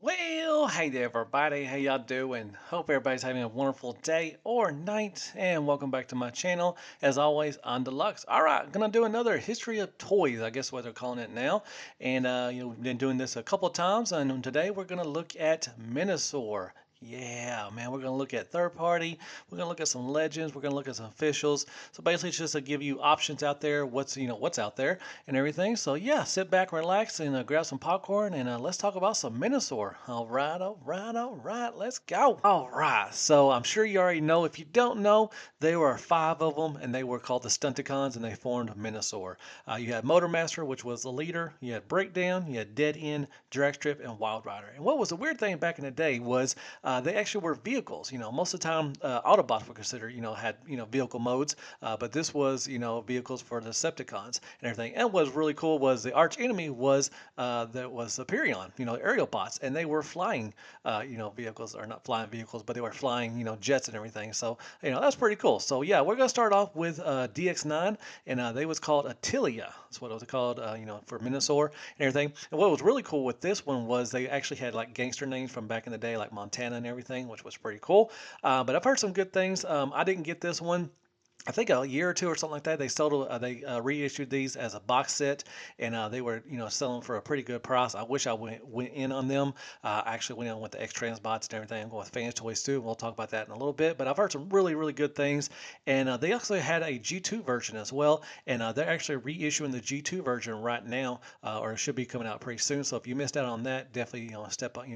Well, hey there, everybody. How y'all doing? Hope everybody's having a wonderful day or night. And welcome back to my channel. As always, on Deluxe. All right, gonna do another history of toys. I guess what they're calling it now. And we've been doing this a couple of times. And today we're gonna look at Menasor. Yeah, man, we're gonna look at third party. We're gonna look at some legends. We're gonna look at some officials. So basically, it's just to give you options out there. What's out there and everything. So yeah, sit back, relax, and grab some popcorn, and let's talk about some Minosaur. All right, all right, all right. Let's go. All right. So I'm sure you already know. If you don't know, there were five of them, and they were called the Stunticons, and they formed Minosaur. You had Motormaster, which was the leader. You had Breakdown. You had Dead End, Dragstrip, and Wild Rider. And what was the weird thing back in the day was they actually were vehicles. Most of the time, Autobots were considered, had vehicle modes, but this was vehicles for the Decepticons and everything. And what was really cool was the arch enemy was that was Superion, aerial bots, and they were flying, vehicles, or not flying vehicles, but they were flying, jets and everything. So that's pretty cool. So yeah, we're gonna start off with DX9, and they was called Attilia. That's what it was called, for Minosaur and everything. And what was really cool with this one was they actually had like gangster names from back in the day, like Montana and everything, which was pretty cool. But I've heard some good things. I didn't get this one. I think a year or two or something like that. They reissued these as a box set, and they were selling for a pretty good price. I wish I went in on them. I actually went in with the X-Transbots and everything. I'm going with Fans Toys too. We'll talk about that in a little bit. But I've heard some really good things, and they also had a G2 version as well, and they're actually reissuing the G2 version right now, or it should be coming out pretty soon. So if you missed out on that, definitely step up,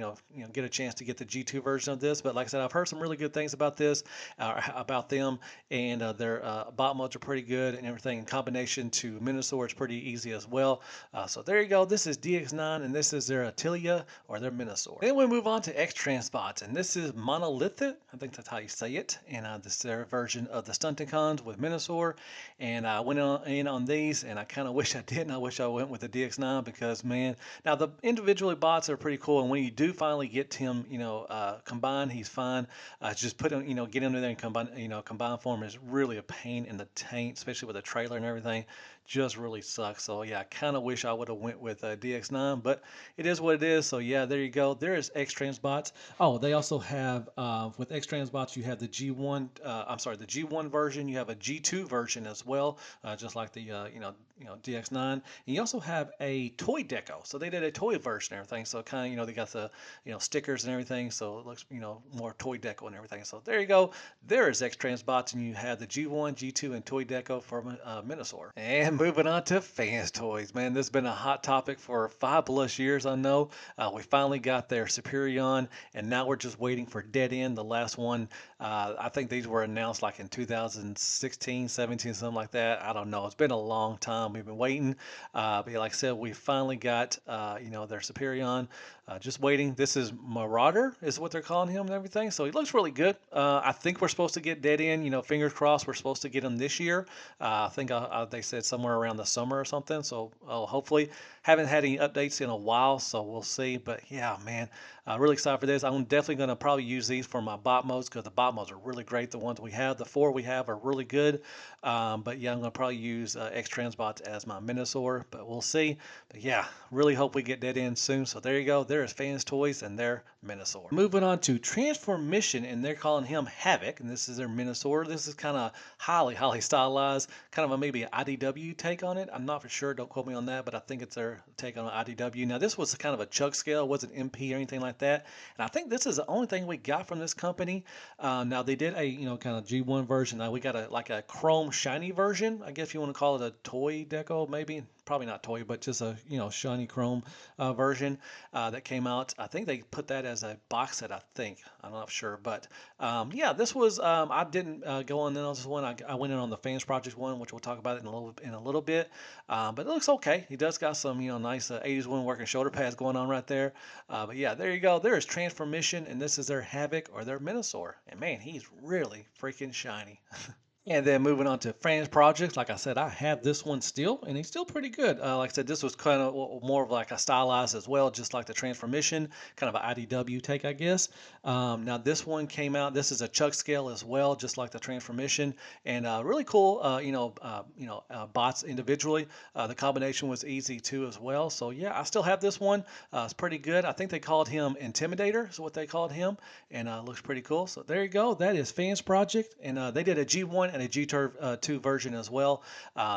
get a chance to get the G2 version of this. But like I said, I've heard some really good things about this, about them, and their bot modes are pretty good and everything. In combination to Minosaur, it's pretty easy as well. So there you go. This is DX9, and this is their Attilia or their Minosaur. Then we move on to X-Transbots, and this is Monolith. I think that's how you say it. And this is their version of the Stunticons with Minosaur. And I went in on these, and I kind of wish I didn't. I wish I went with the DX9 because, man, now the individually bots are pretty cool. And when you do finally get him, combined, he's fine. Just put him, get him in there and combine form is really a pain in the taint, especially with the trailer and everything. Just really sucks. So yeah, I kind of wish I would have went with DX9, but it is what it is. So yeah, there you go. There is X-Transbots. Oh, they also have with X-Transbots, you have the G1. I'm sorry, the G1 version. You have a G2 version as well, just like the DX9. And you also have a toy deco. So they did a toy version and everything. So kind of they got the stickers and everything. So it looks more toy deco and everything. So there you go. There is X-Transbots, and you have the G1, G2, and toy deco for Minosaur. And moving on to fans toys, man, this has been a hot topic for 5+ years. I know we finally got their Superion, and now we're just waiting for Dead End, the last one. I think these were announced like in 2016, 17, something like that. I don't know. It's been a long time. We've been waiting, but like I said, we finally got their Superion. Just waiting. This is Marauder, is what they're calling him and everything. So he looks really good. I think we're supposed to get Dead End. Fingers crossed. We're supposed to get him this year. I think they said somewhere around the summer or something. So hopefully, haven't had any updates in a while. So we'll see. But yeah, man, really excited for this. I'm definitely going to probably use these for my bot modes because the bot modes are really great. The ones we have, the four we have, are really good. But yeah, I'm going to probably use X-Transbots as my Minosaur. But we'll see. But yeah, really hope we get Dead End soon. So there you go. There is Fans Toys and their Minosaur. Moving on to Transformation, and they're calling him Havoc, and this is their Minosaur. This is kind of highly stylized, kind of maybe an IDW take on it. I'm not for sure. Don't quote me on that, but I think it's their take on IDW. Now, this was kind of a chug scale. It wasn't MP or anything like that. And I think this is the only thing we got from this company. Now, they did a, kind of G1 version. Now, we got a chrome shiny version. I guess you want to call it a toy deco, maybe. Probably not toy, but just a, shiny chrome version that came out. I think they put that as a box set, I think. I'm not sure. But yeah, this was, I didn't go on this one. I went in on the Fans Project one, which we'll talk about it in a little bit. But it looks okay. He does got some, nice 80s woodworking shoulder pads going on right there. But yeah, there you go. There is Transformation, and this is their Havoc or their Minosaur. And man, he's really freaking shiny. And then moving on to Fran's projects, like I said, I have this one still, and he's still pretty good. Like I said, this was kind of more of like a stylized as well, just like the Transformation, kind of an IDW take, I guess. Now this one came out. This is a Chuck scale as well, just like the Transformation, and really cool. Bots individually. The combination was easy too as well. So yeah, I still have this one. It's pretty good. I think they called him Intimidator, is what they called him, and looks pretty cool. So there you go. That is Fans Project, and they did a G1 and a G2 version as well.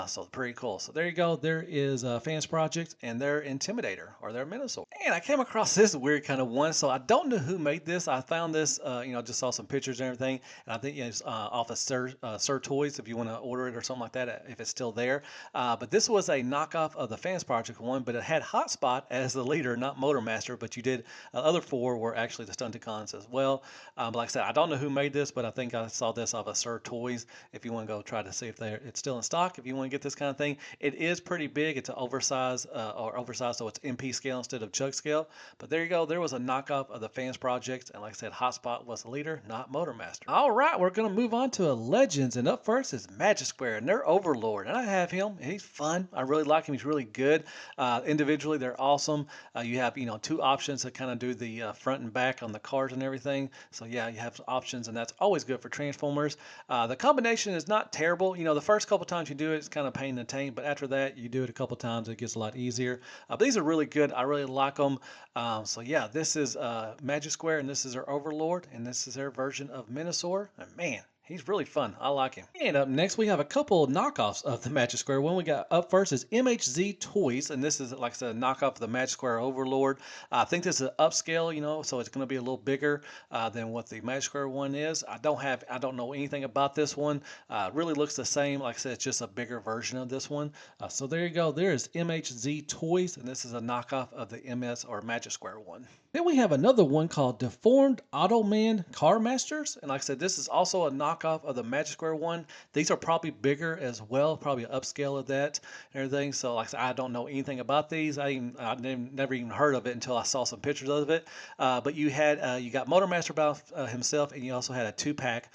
So pretty cool. So there you go. There is Fans Project and their Intimidator or their Menasor. And I came across this weird kind of one. So I don't know who made this. I found this, just saw some pictures and everything. And I think it's off of Sir Toys if you want to order it or something like that, if it's still there. But this was a knockoff of the Fans Project one, but it had Hotspot as the leader, not Motormaster. But you did other four were actually the Stunticons as well. But like I said, I don't know who made this, but I think I saw this off of Sir Toys. If you want to go try to see if it's still in stock, if you want to get this kind of thing, it is pretty big. It's an oversized, so it's MP scale instead of Chug scale. But there you go. There was a knockoff of the Fans Project, and like I said, Hotspot was the leader, not Motormaster. All right, we're gonna move on to a Legends, and up first is Magic Square and their Overlord, and I have him. He's fun. I really like him. He's really good. Individually, they're awesome. You have two options to kind of do the front and back on the cards and everything. So yeah, you have options, and that's always good for Transformers. The combination is not terrible. The first couple times you do it, it's kind of pain in the taint, but after that, you do it a couple times, it gets a lot easier. But these are really good. I really like them. So yeah, this is Magic Square, and this is their Overlord, and this is their version of Menasor. And man, he's really fun. I like him. And up next, we have a couple knockoffs of the Magic Square. One we got up first is MHZ Toys, and this is, like I said, a knockoff of the Magic Square Overlord. I think this is an upscale, so it's going to be a little bigger than what the Magic Square one is. I don't know anything about this one. Really looks the same. Like I said, it's just a bigger version of this one. So there you go. There is MHZ Toys, and this is a knockoff of the MS or Magic Square one. Then we have another one called Deformed Automan Car Masters, and like I said, this is also a knockoff of the Magic Square one. These are probably bigger as well, probably an upscale of that and everything. So like I said, I don't know anything about these. I never even heard of it until I saw some pictures of it. But you got Motormaster by himself, and you also had a 2-pack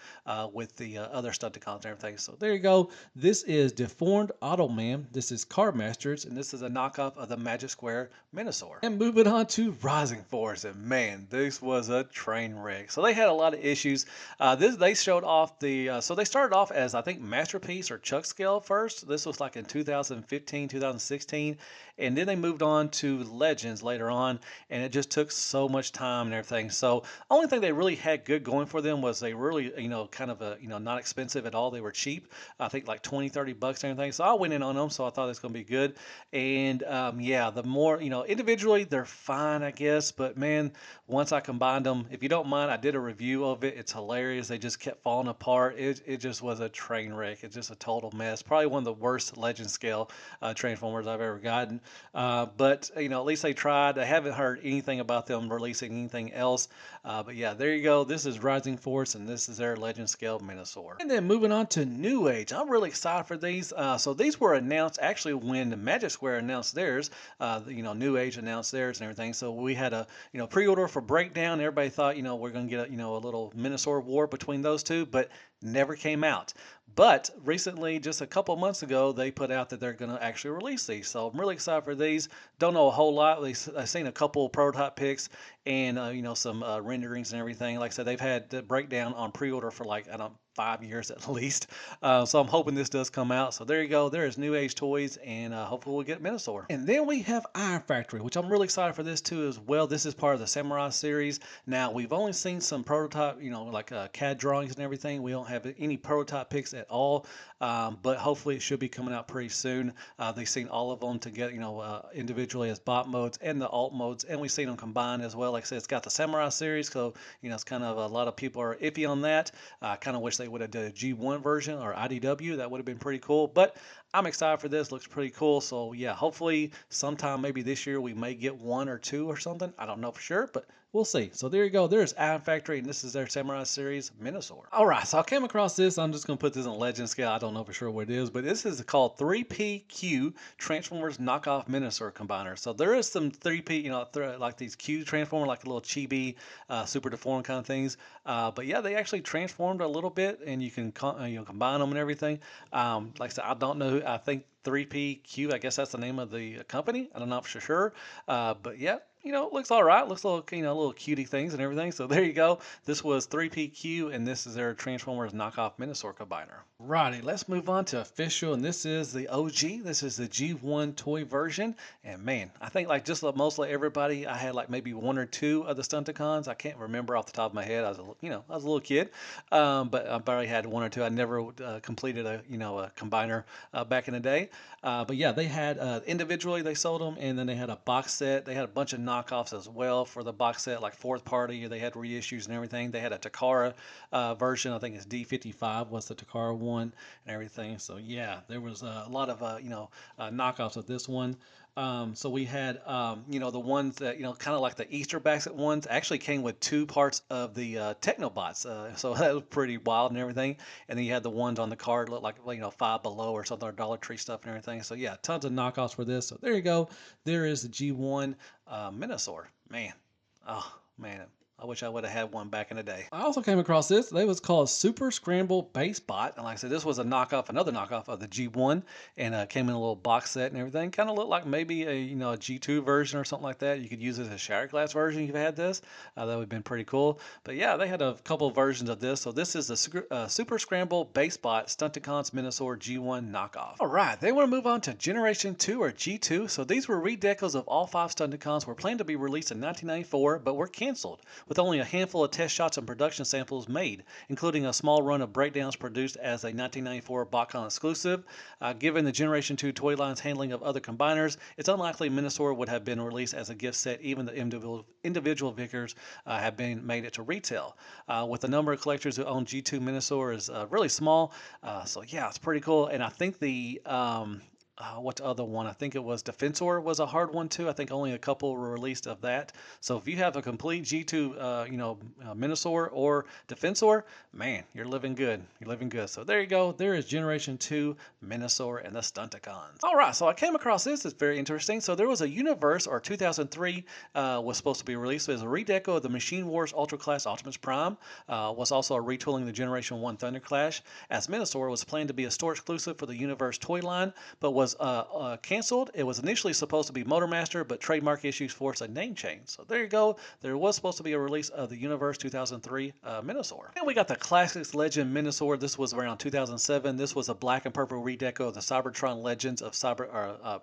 with the other Stunticons and everything. So there you go. This is Deformed Automan. This is Car Masters, and this is a knockoff of the Magic Square Menasor. And moving on to Rising Force. And man, this was a train wreck. So they had a lot of issues. They showed off so they started off as, I think, Masterpiece or Chuck scale first. This was like in 2015, 2016. And then they moved on to Legends later on, and it just took so much time and everything. So only thing they really had good going for them was they really, kind of not expensive at all. They were cheap. I think like 20, 30 bucks and everything. So I went in on them, so I thought it was going to be good. And yeah, the more, individually they're fine, I guess. But man, once I combined them, if you don't mind, I did a review of it. It's hilarious. They just kept falling apart. It just was a train wreck. It's just a total mess. Probably one of the worst Legend scale Transformers I've ever gotten. But at least they tried. I haven't heard anything about them releasing anything else. But yeah, there you go. This is Rising Force, and this is their Legend scale Menasor. And then moving on to New Age. I'm really excited for these. So these were announced actually when the Magic Square announced theirs. New Age announced theirs and everything. So we had a pre-order for Breakdown. Everybody thought we're going to get a little Menasor war between those two, but never came out. But recently, just a couple months ago, they put out that they're going to actually release these. So I'm really excited for these. Don't know a whole lot. I've seen a couple prototype pics and some renderings and everything. Like I said, they've had the Breakdown on pre-order for like 5 years at least. So I'm hoping this does come out. So there you go. There is New Age Toys, and hopefully we'll get Menasor. And then we have Iron Factory, which I'm really excited for this too as well. This is part of the Samurai series. Now we've only seen some prototype, like CAD drawings and everything. We don't have any prototype pics at all, but hopefully it should be coming out pretty soon. They've seen all of them together, individually as bot modes and the alt modes, and we've seen them combined as well. Like I said, it's got the Samurai series, so it's kind of a lot of people are iffy on that. I kind of wish they would have done a G1 version or IDW. That would have been pretty cool. But I'm excited for this. Looks pretty cool. So yeah, hopefully sometime maybe this year we may get one or two or something. I don't know for sure, but we'll see. So there you go. There's Iron Factory, and this is their Samurai series Menasor. All right, so I came across this. I'm just gonna put this on Legend scale. I don't know for sure what it is, but this is called 3PQ Transformers Knockoff Menasor Combiner. So there is some 3P, like these Q transformer, like a little chibi, super deformed kind of things. But yeah, they actually transformed a little bit, and you can combine them and everything. Like I said, I don't know. I think 3PQ. I guess that's the name of the company. I don't know for sure. But yeah, it looks all right. Looks a little, little cutie things and everything. So there you go. This was 3PQ, and this is their Transformers knockoff Menasor combiner. Righty, let's move on to official, and this is the OG. This is the G1 toy version, and man, I think like just like mostly everybody, I had like maybe one or two of the Stunticons. I can't remember off the top of my head. I was I was a little kid, but I barely had one or two. I never completed a a combiner back in the day. But yeah, they had individually they sold them, and then they had a box set. They had a bunch of knockoffs as well for the box set, like fourth party. They had reissues and everything. They had a Takara version. I think it's D55 was the Takara one and everything. So yeah, there was a lot of knockoffs of this one. So we had, the ones that, kind of like the Easter basket ones actually came with two parts of the Technobots. So that was pretty wild and everything. And then you had the ones on the card look like, Five Below or something, or Dollar Tree stuff and everything. So yeah, tons of knockoffs for this. So there you go. There is the G1 Menasor. Man. Oh, man. I wish I would have had one back in the day. I also came across this. They was called Super Scramble Base Bot. And like I said, this was a knockoff, another knockoff of the G1, and came in a little box set and everything. Kind of looked like maybe a a G2 version or something like that. You could use it as a shower glass version if you had this. That would have been pretty cool. But yeah, they had a couple of versions of this. So this is the Super Scramble Base Bot Stunticons Menasor G1 knockoff. All right, they want to move on to Generation 2 or G2. So these were redecos of all 5 Stunticons. Were planned to be released in 1994, but were canceled, with only a handful of test shots and production samples made, including a small run of breakdowns produced as a 1994 Botcon exclusive. Given the Generation 2 toy line's handling of other combiners, it's unlikely Menasor would have been released as a gift set. Even the individual figures have been made it to retail. With the number of collectors who own G2 Menasor is really small, so yeah, it's pretty cool. And I think the what's the other one? I think it was Defensor was a hard one too. I think only a couple were released of that. So if you have a complete G2, Menasor or Defensor, man, you're living good. You're living good. So there you go. There is Generation 2 Menasor and the Stunticons. All right, so I came across this. It's very interesting. So there was a Universe, or 2003 was supposed to be released. It was a redeco of the Machine Wars Ultra Class Optimus Prime. Was also a retooling of the Generation 1 Thunder Clash, as Menasor was planned to be a store exclusive for the Universe toy line, but was canceled. It was initially supposed to be Motormaster, but trademark issues forced a name change. So there you go. There was supposed to be a release of the Universe 2003 Menasor. And we got the Classics Legend Menasor. This was around 2007. This was a black and purple redeco of the Cybertron Legends of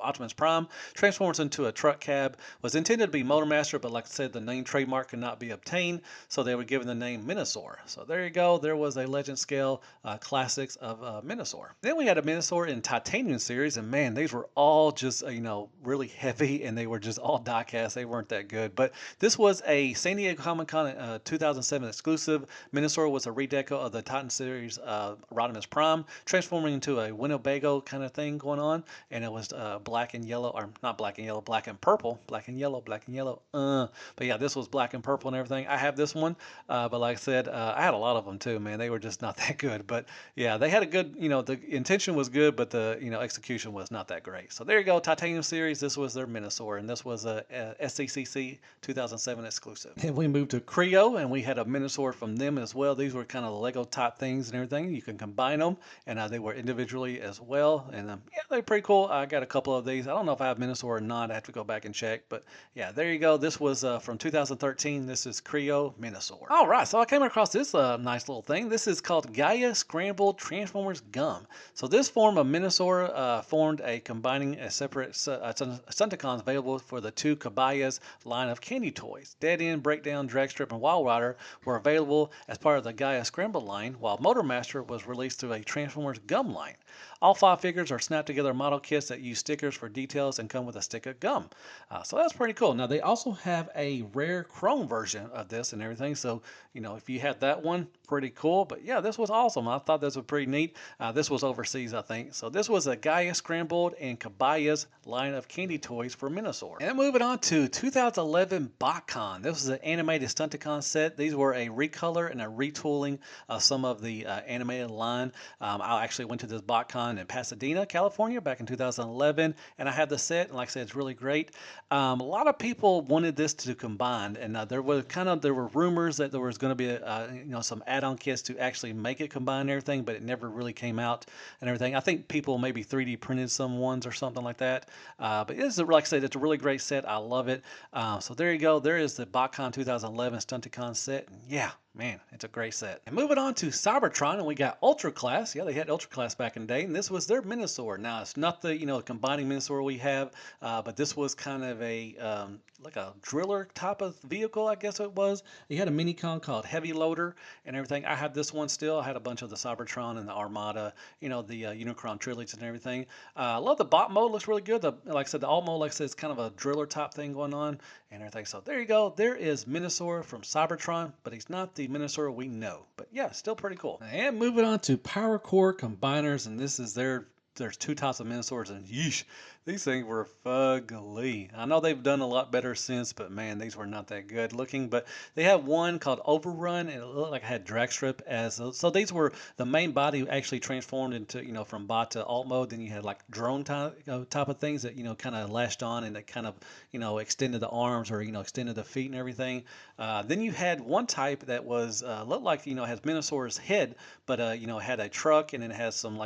Optimus Prime. Transforms into a truck cab. Was intended to be Motormaster, but like I said, the name trademark could not be obtained, so they were given the name Menasor. So there you go. There was a Legend scale Classics of Menasor. Then we had a Menasor in Titanium series, and man, these were all just, really heavy, and they were just all die cast. They weren't that good. But this was a San Diego Comic-Con 2007 exclusive. Menasor was a redeco of the Titan series Rodimus Prime, transforming into a Winnebago kind of thing going on. And it was black and yellow, or not black and yellow, black and purple. Black and yellow, black and yellow. But yeah, this was black and purple and everything. I have this one, but like I said, I had a lot of them too, man. They were just not that good. But yeah, they had a good, the intention was good, but the, execution was not that great. So there you go, Titanium series. This was their Menasor, and this was a SCCC 2007 exclusive. And we moved to Creo, and we had a Menasor from them as well. These were kind of the Lego type things and everything. You can combine them, and they were individually as well. And yeah, they're pretty cool. I got a couple of these. I don't know if I have Menasor or not. I have to go back and check. But yeah, there you go. This was from 2013. This is Creo Menasor. All right, so I came across this nice little thing. This is called Gaia Scrambled Transformers Gum. So this form of Menasor formed formed a combining a separate Stunticons available for the two Kabayas line of candy toys. Dead End, Breakdown, Dragstrip, and Wild Rider were available as part of the Gaia Scramble line, while Motormaster was released through a Transformers gum line. All 5 figures are snapped together model kits that use stickers for details and come with a stick of gum. So that's pretty cool. Now they also have a rare chrome version of this and everything. So, if you had that one, pretty cool. But yeah, this was awesome. I thought this was pretty neat. This was overseas, I think. So this was a Gaia Scrambled and Kabaya's line of candy toys for Menasor. And moving on to 2011 Botcon. This was an animated Stunticon set. These were a recolor and a retooling of some of the animated line. I actually went to this Botcon in Pasadena, California back in 2011, and I have the set, and like I said, it's really great. A lot of people wanted this to combine, and there were rumors that there was going to be some add-on kits to actually make it combine and everything, but it never really came out and everything. I think people maybe 3D printed some ones or something like that. But it's like I said, it's a really great set. I love it. So there you go. There is the Botcon 2011 Stunticon set. Yeah. Man, it's a great set. And moving on to Cybertron, and we got Ultra Class. Yeah, they had Ultra Class back in the day, and this was their Menasor. Now, it's not the combining Menasor we have, but this was kind of a like a driller type of vehicle, I guess it was. He had a minicon called Heavy Loader and everything. I have this one still. I had a bunch of the Cybertron and the Armada, the Unicron trilogies and everything. I love the bot mode. Looks really good. Like I said, the alt mode, like I said, it's kind of a driller type thing going on and everything. So there you go. There is Menasor from Cybertron, but he's not the Menasor we know. But yeah, still pretty cool. And moving on to Power Core Combiners, and this is there's 2 types of Menasors, and yeesh, these things were fugly. I know they've done a lot better since, but man, these were not that good looking. But they have one called Overrun, and it looked like it had Dragstrip as so these were the main body actually transformed into from bot to alt mode. Then you had like drone type of things that kind of lashed on and that kind of extended the arms or extended the feet and everything. Then you had one type that was looked like has Menosaur's head, but had a truck, and then it has some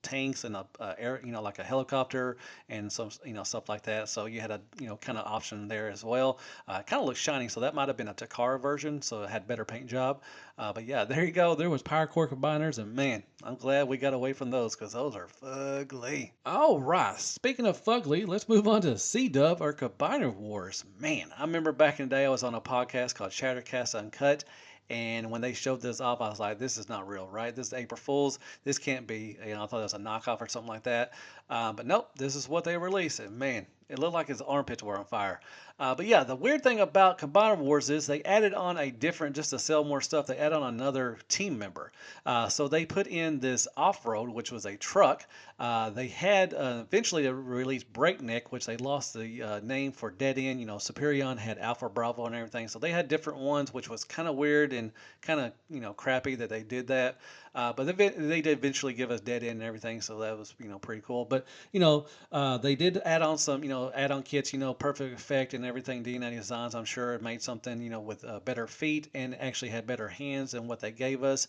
tanks and a air like a helicopter and some stuff like that. So you had a kind of option there as well. Kind of looks shiny, so that might have been a Takara version, so it had better paint job. But yeah, there you go. There was Power Core Combiners, and man, I'm glad we got away from those because those are fugly. All right, speaking of fugly, let's move on to C-Dub or Combiner Wars. Man, I remember back in the day I was on a podcast called Shattercast Uncut. And when they showed this off, I was like, this is not real, right? This is April Fool's. This can't be, I thought it was a knockoff or something like that. But nope, this is what they released. And man, it looked like his armpits were on fire. But yeah, the weird thing about Combiner Wars is they added on just to sell more stuff, they added on another team member. So they put in this off-road, which was a truck. They had eventually released Breakneck, which they lost the name for Dead End. Superion had Alpha Bravo and everything. So they had different ones, which was kind of weird and kind of crappy that they did that. But they did eventually give us Dead End and everything, so that was pretty cool. But they did add on some add-on kits, Perfect Effect and everything. D90 Designs, I'm sure, made something with better feet and actually had better hands than what they gave us.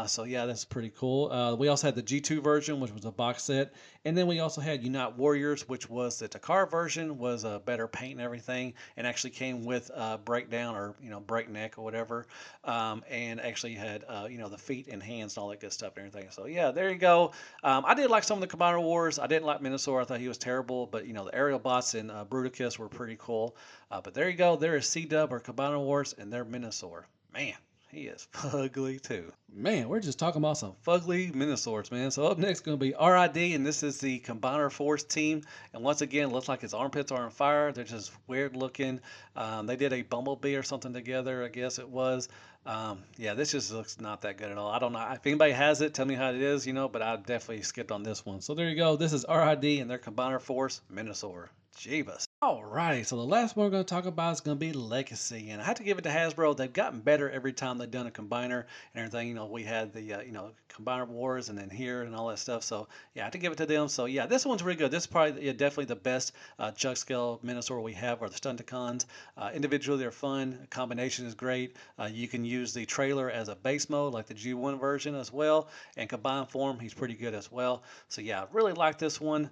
So yeah, that's pretty cool. We also had the G2 version, which was a box set, and then we also had Unite Warriors, which was the Takara version, was a better paint and everything, and actually came with Breakdown or Breakneck or whatever, and actually had the feet and hands and all that good stuff and everything. So yeah, there you go. I did like some of the Combiner Wars. I didn't like Menasor. I thought he was terrible, but the aerial bots and Bruticus were pretty cool. But there you go. There is C-Dub or Combiner Wars, and they're Menasor. Man, he is fugly too. Man, we're just talking about some fugly Menasors, man. So up next going to be RID, and this is the Combiner Force team. And once again, looks like his armpits are on fire. They're just weird looking. They did a Bumblebee or something together, I guess it was. Yeah, this just looks not that good at all. I don't know. If anybody has it, tell me how it is, but I definitely skipped on this one. So there you go. This is RID and their Combiner Force Menasor. Jeebus. Alrighty, so the last one we're going to talk about is going to be Legacy, and I have to give it to Hasbro. They've gotten better every time they've done a combiner and everything. We had the Combiner Wars and then here and all that stuff. So yeah, I have to give it to them. So yeah, this one's really good. This is probably definitely the best Chuck scale Menasor we have, are the Stunticons. Individually, they're fun. The combination is great. You can use the trailer as a base mode, like the G1 version as well, and combined form, he's pretty good as well. So yeah, I really like this one.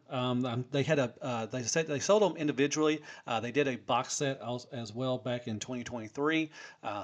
They had they sold them individually individually. They did a box set as well back in 2023,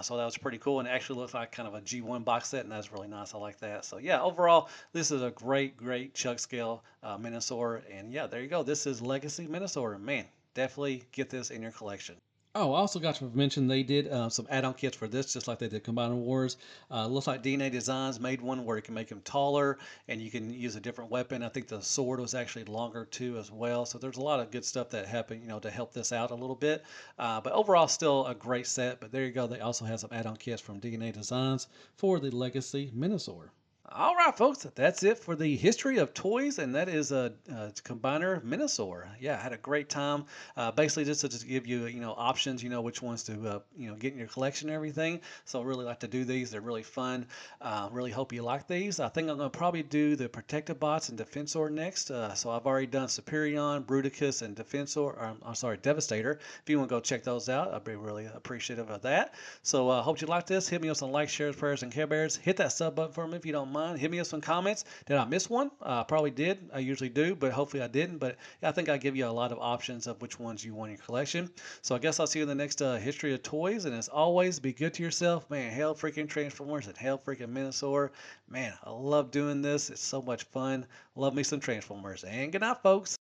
so that was pretty cool, and it actually looks like kind of a G1 box set, and that's really nice. I like that. So yeah, overall, this is a great chug scale Menasor, and yeah, there you go. This is Legacy Menasor. Man, definitely get this in your collection. Oh, I also got to mention they did some add-on kits for this, just like they did Combiner Wars. Looks like DNA Designs made one where you can make him taller, and you can use a different weapon. I think the sword was actually longer too as well. So there's a lot of good stuff that happened, to help this out a little bit. But overall, still a great set. But there you go. They also have some add-on kits from DNA Designs for the Legacy Menasor. All right, folks, that's it for the history of toys, and that is a Combiner Menasor. Yeah, I had a great time. Basically, just to just give you, options, which ones to, get in your collection and everything. So I really like to do these. They're really fun. Really hope you like these. I think I'm going to probably do the Protective Bots and Defensor next. So I've already done Superion, Bruticus, and Defensor, or I'm sorry, Devastator. If you want to go check those out, I'd be really appreciative of that. So I hope you like this. Hit me with some likes, shares, prayers, and Care Bears. Hit that sub button for me if you don't mind. Hit me with some comments. Did I miss one? Probably did. I usually do, but hopefully I didn't. But I think I give you a lot of options of which ones you want in your collection. So I guess I'll see you in the next History of Toys. And as always, be good to yourself. Man, hail freaking Transformers and hail freaking Menasor. Man, I love doing this. It's so much fun. Love me some Transformers. And good night, folks.